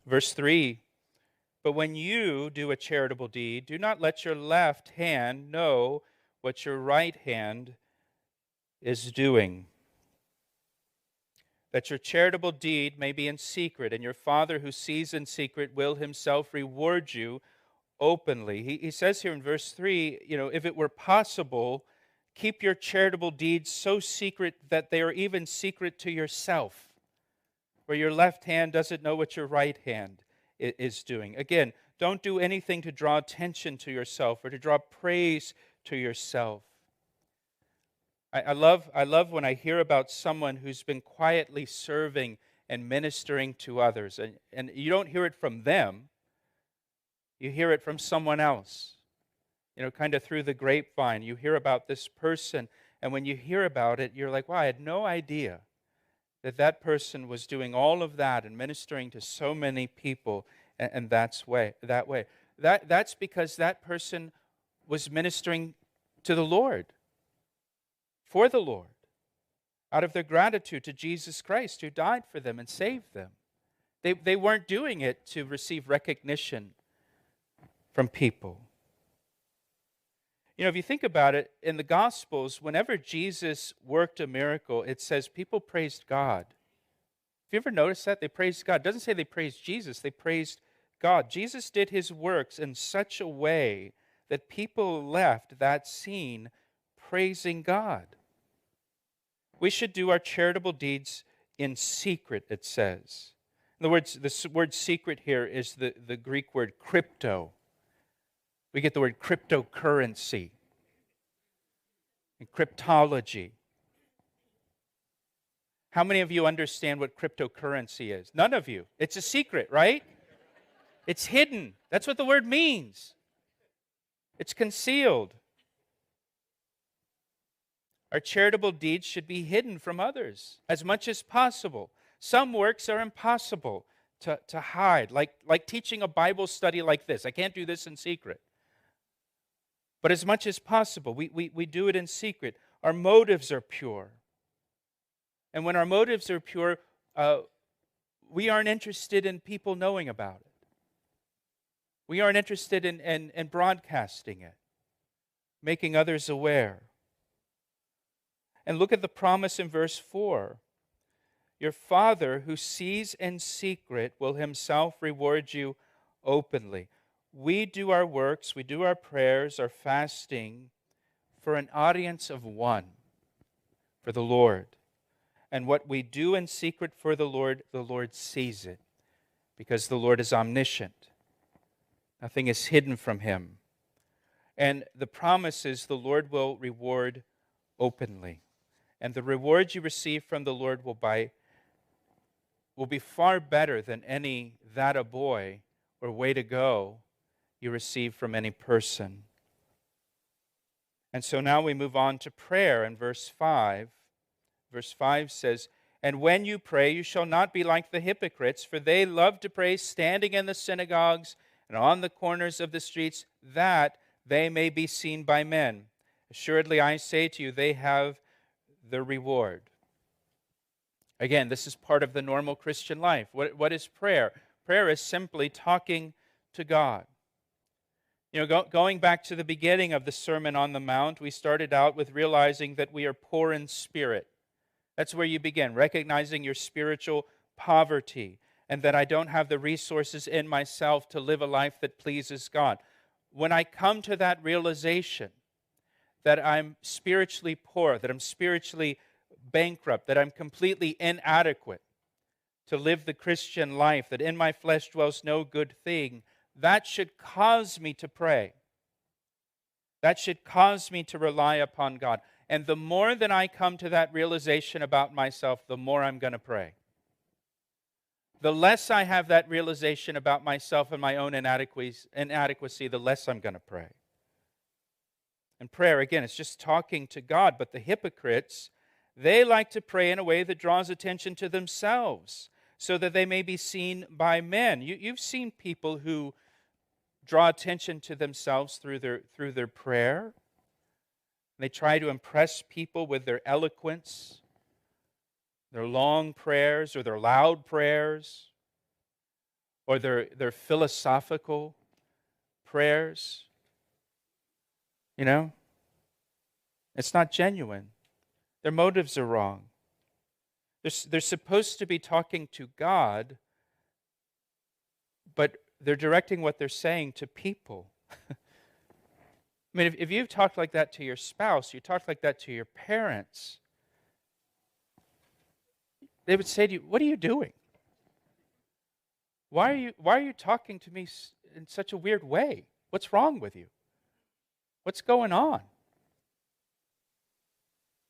Verse 3, but when you do a charitable deed, do not let your left hand know what your right hand is doing, that your charitable deed may be in secret, and your Father who sees in secret will himself reward you openly. He says here in verse 3, if it were possible, keep your charitable deeds so secret that they are even secret to yourself, where your left hand doesn't know what your right hand is doing. Again, don't do anything to draw attention to yourself or to draw praise to yourself. I love when I hear about someone who's been quietly serving and ministering to others. And you don't hear it from them, you hear it from someone else. Kind of through the grapevine. You hear about this person, and when you hear about it, you're like, wow, I had no idea that person was doing all of that and ministering to so many people, and that way. That's because that person was ministering to the Lord, for the Lord, out of their gratitude to Jesus Christ who died for them and saved them. They weren't doing it to receive recognition from people. If you think about it, in the Gospels, whenever Jesus worked a miracle, it says people praised God. Have you ever noticed that? They praised God. It doesn't say they praised Jesus, they praised God. Jesus did his works in such a way that people left that scene praising God. We should do our charitable deeds in secret, it says. In other words, the word secret here is the Greek word crypto. We get the word cryptocurrency and cryptology. How many of you understand what cryptocurrency is? None of you. It's a secret, right? It's hidden. That's what the word means. It's concealed. Our charitable deeds should be hidden from others as much as possible. Some works are impossible to hide, like teaching a Bible study like this. I can't do this in secret. But as much as possible, we do it in secret. Our motives are pure. And when our motives are pure, we aren't interested in people knowing about it. We aren't interested in broadcasting it, making others aware. And look at the promise in verse 4. Your Father who sees in secret will himself reward you openly. We do our works, we do our prayers, our fasting for an audience of one, for the Lord. And what we do in secret for the Lord sees it, because the Lord is omniscient. Nothing is hidden from him. And the promise is the Lord will reward openly. And the reward you receive from the Lord will be far better than any that a boy or way to go you receive from any person. And so now we move on to prayer in verse 5. Verse 5 says, and when you pray, you shall not be like the hypocrites, for they love to pray standing in the synagogues and on the corners of the streets, that they may be seen by men. Assuredly, I say to you, they have the reward. Again, this is part of the normal Christian life. What is prayer? Prayer is simply talking to God. Going back to the beginning of the Sermon on the Mount, we started out with realizing that we are poor in spirit. That's where you begin, recognizing your spiritual poverty and that I don't have the resources in myself to live a life that pleases God. When I come to that realization that I'm spiritually poor, that I'm spiritually bankrupt, that I'm completely inadequate to live the Christian life, that in my flesh dwells no good thing, that should cause me to pray. That should cause me to rely upon God. And the more that I come to that realization about myself, the more I'm going to pray. The less I have that realization about myself and my own inadequacy, the less I'm going to pray. And prayer, again, it's just talking to God. But the hypocrites, they like to pray in a way that draws attention to themselves so that they may be seen by men. You've seen people who draw attention to themselves through their prayer. They try to impress people with their eloquence, their long prayers or their loud prayers. or their philosophical prayers. You know? It's not genuine. Their motives are wrong. They're supposed to be talking to God, but they're directing what they're saying to people. I mean, if you've talked like that to your spouse, you talked like that to your parents, they would say to you, "What are you doing? Why are you talking to me in such a weird way? What's wrong with you? What's going on?"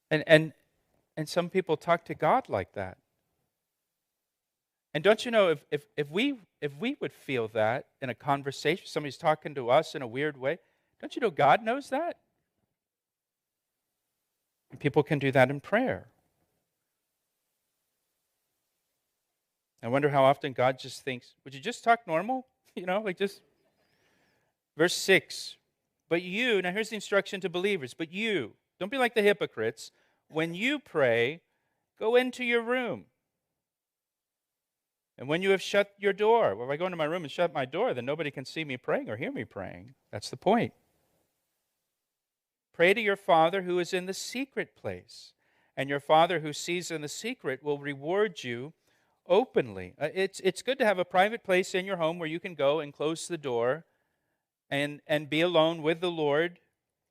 And some people talk to God like that. And don't you know, if we would feel that in a conversation, somebody's talking to us in a weird way, don't you know God knows that? And people can do that in prayer. I wonder how often God just thinks, would you just talk normal? Like just. Verse 6, but you, now here's the instruction to believers, but you, don't be like the hypocrites. When you pray, go into your room. And when you have shut your door, well, if I go into my room and shut my door, then nobody can see me praying or hear me praying. That's the point. Pray to your Father who is in the secret place, and your Father who sees in the secret will reward you openly. It's good to have a private place in your home where you can go and close the door and be alone with the Lord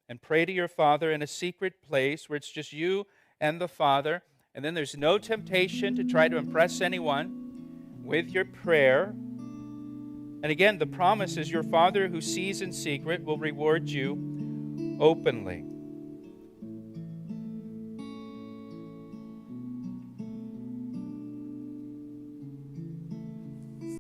and pray to your Father in a secret place where it's just you and the Father. And then there's no temptation to try to impress anyone with your prayer. And again, the promise is your Father who sees in secret will reward you openly.